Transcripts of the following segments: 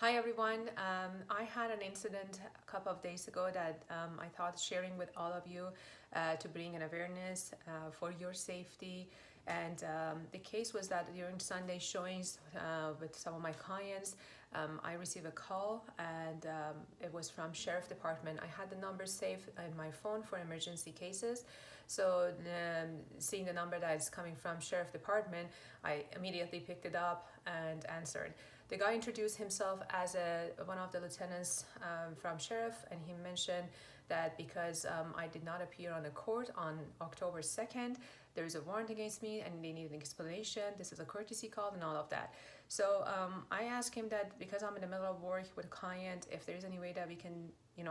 Hi everyone. I had an incident a couple of days ago that I thought sharing with all of you to bring an awareness for your safety. And the case was that during Sunday showings with some of my clients, I received a call and it was from Sheriff Department. I had the number saved in my phone for emergency cases. So seeing the number that is coming from Sheriff Department, I immediately picked it up and answered. The guy introduced himself as one of the lieutenants from Sheriff, and he mentioned that because I did not appear on the court on October 2nd, there is a warrant against me and they need an explanation. This is a courtesy call and all of that. So I asked him that because I'm in the middle of work with a client, if there's any way that we can,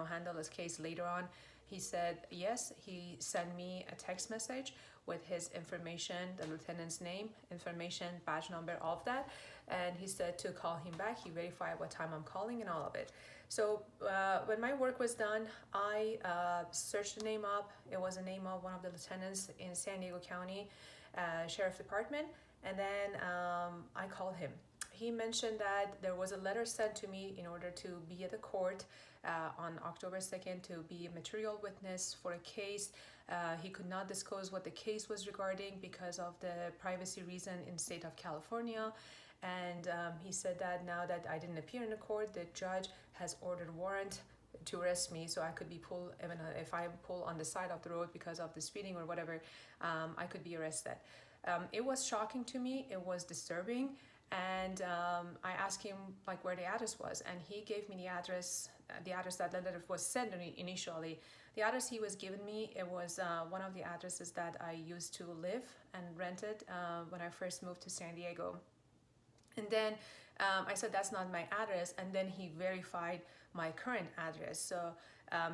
handle this case later on. He said yes. He sent me a text message with his information, the lieutenant's name, information, badge number, all of that. And he said to call him back. He verified what time I'm calling and all of it. So when my work was done, I searched the name up. It was the name of one of the lieutenants in San Diego County Sheriff Department. And then I called him. He mentioned that there was a letter sent to me in order to be at the court on October 2nd to be a material witness for a case. He could not disclose what the case was regarding because of the privacy reason in the state of California. And he said that now that I didn't appear in the court, the judge has ordered warrant to arrest me, so I could be pulled, even if I pull on the side of the road because of the speeding or whatever, I could be arrested. It was shocking to me. It was disturbing. And I asked him like where the address was, and he gave me the address that the letter was sent initially. The address he was giving me, it was one of the addresses that I used to live and rented when I first moved to San Diego. And then I said, that's not my address. And then he verified my current address. So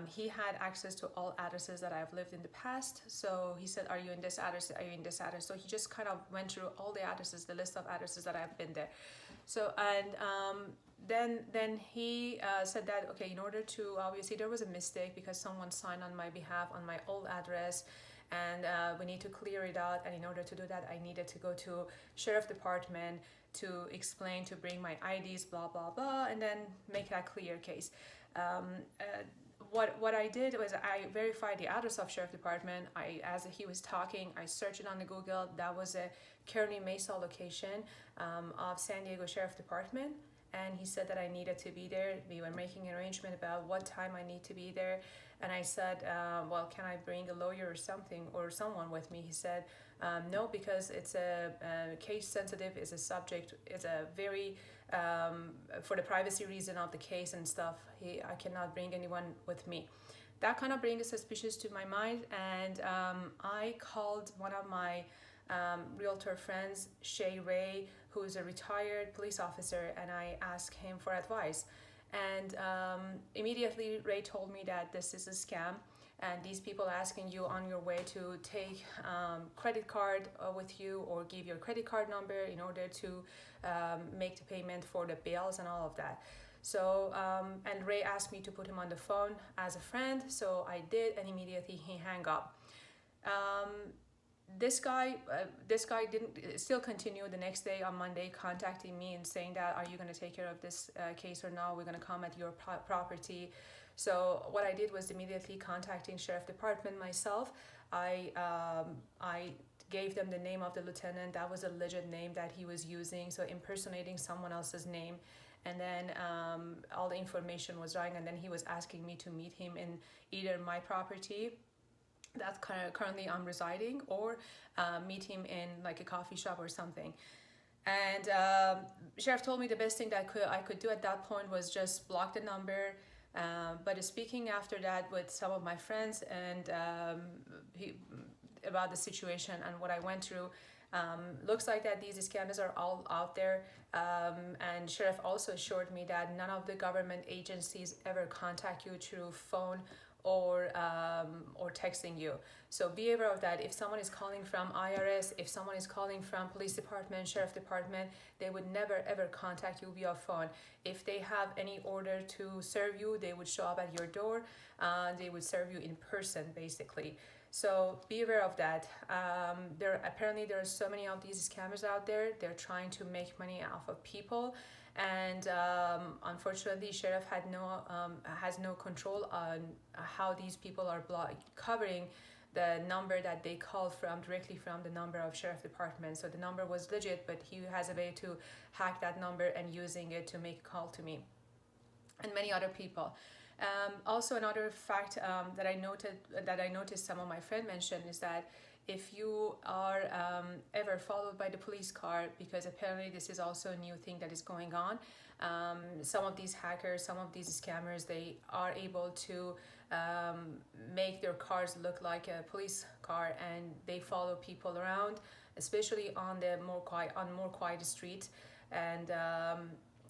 he had access to all addresses that I've lived in the past. So he said, are you in this address? Are you in this address? So he just kind of went through all the addresses, the list of addresses that I've been there. So, and then he said that, okay, in order to, obviously there was a mistake because someone signed on my behalf on my old address, and we need to clear it out. And in order to do that, I needed to go to Sheriff Department to explain, to bring my IDs, blah, blah, blah, and then make that clear case. What I did was I verified the address of Sheriff Department. As he was talking, I searched it on the Google. That was a Kearney Mesa location of San Diego Sheriff Department. And he said that I needed to be there. We were making an arrangement about what time I need to be there. And I said, well, can I bring a lawyer or something or someone with me? He said, no, because it's a case sensitive, is a subject, is a very, for the privacy reason of the case and stuff, I cannot bring anyone with me. That kind of brings a suspicious to my mind. And I called one of my realtor friends, Shay Ray, who's a retired police officer, and I asked him for advice. And immediately Ray told me that this is a scam, and these people asking you on your way to take credit card with you or give your credit card number in order to make the payment for the bills and all of that. So, and Ray asked me to put him on the phone as a friend, so I did, and immediately he hung up. This guy didn't still continue the next day on Monday contacting me and saying that, are you going to take care of this case or no? We're going to come at your property. So what I did was immediately contacting Sheriff Department myself. I gave them the name of the lieutenant. That was a legit name that he was using, so impersonating someone else's name. And then all the information was wrong, and then he was asking me to meet him in either my property that currently I'm residing, or meet him in like a coffee shop or something. And Sheriff told me the best thing that I could do at that point was just block the number. But speaking after that with some of my friends and about the situation and what I went through, looks like that these scammers are all out there. And Sheriff also assured me that none of the government agencies ever contact you through phone or texting you. So be aware of that. If someone is calling from IRS, if someone is calling from police department, sheriff department, they would never ever contact you via phone. If they have any order to serve you, they would show up at your door. They would serve you in person, basically. So be aware of that. Apparently there are so many of these scammers out there. They're trying to make money off of people, and unfortunately, sheriff has no control on how these people are covering the number that they called from directly from the number of sheriff department. So the number was legit, but he has a way to hack that number and using it to make a call to me and many other people. Also, another fact that I noticed some of my friends mentioned is that if you are ever followed by the police car, because apparently this is also a new thing that is going on, some of these hackers, some of these scammers, they are able to make their cars look like a police car, and they follow people around, especially on the more quiet streets. And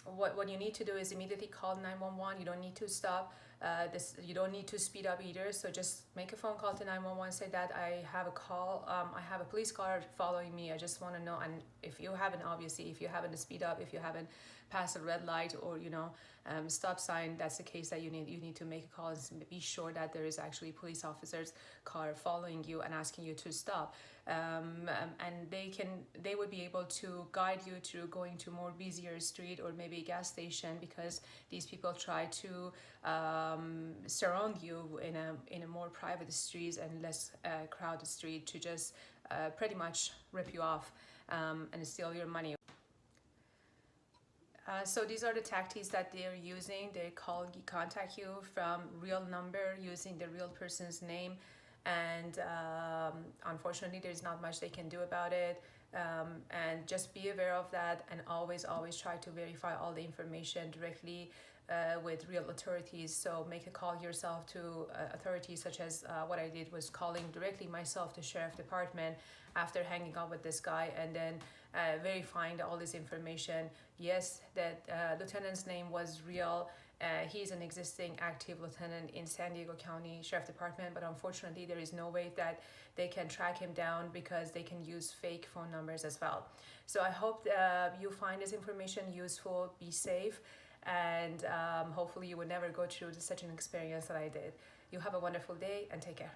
what you need to do is immediately call 911. You don't need to stop. You don't need to speed up either. So just make a phone call to 911. Say that I have a call. I have a police car following me. I just want to know. And if you haven't, obviously, if you haven't speed up, if you haven't passed a red light or stop sign, that's the case that you need to make a call and be sure that there is actually police officers car following you and asking you to stop. And they would be able to guide you to going to more busier street or maybe a gas station, because these people try to surround you in a more private streets and less crowded street to just pretty much rip you off and steal your money. So these are the tactics that they're using. They contact you from real number using the real person's name, and unfortunately there's not much they can do about it. And just be aware of that, and always try to verify all the information directly with real authorities. So make a call yourself to authorities, such as what I did was calling directly myself to sheriff department after hanging out with this guy, and then verifying all this information. Yes, that lieutenant's name was real. He's an existing active lieutenant in San Diego County Sheriff Department, but unfortunately there is no way that they can track him down, because they can use fake phone numbers as well. So I hope you find this information useful. Be safe, and hopefully you would never go through such an experience that I did. You have a wonderful day and take care.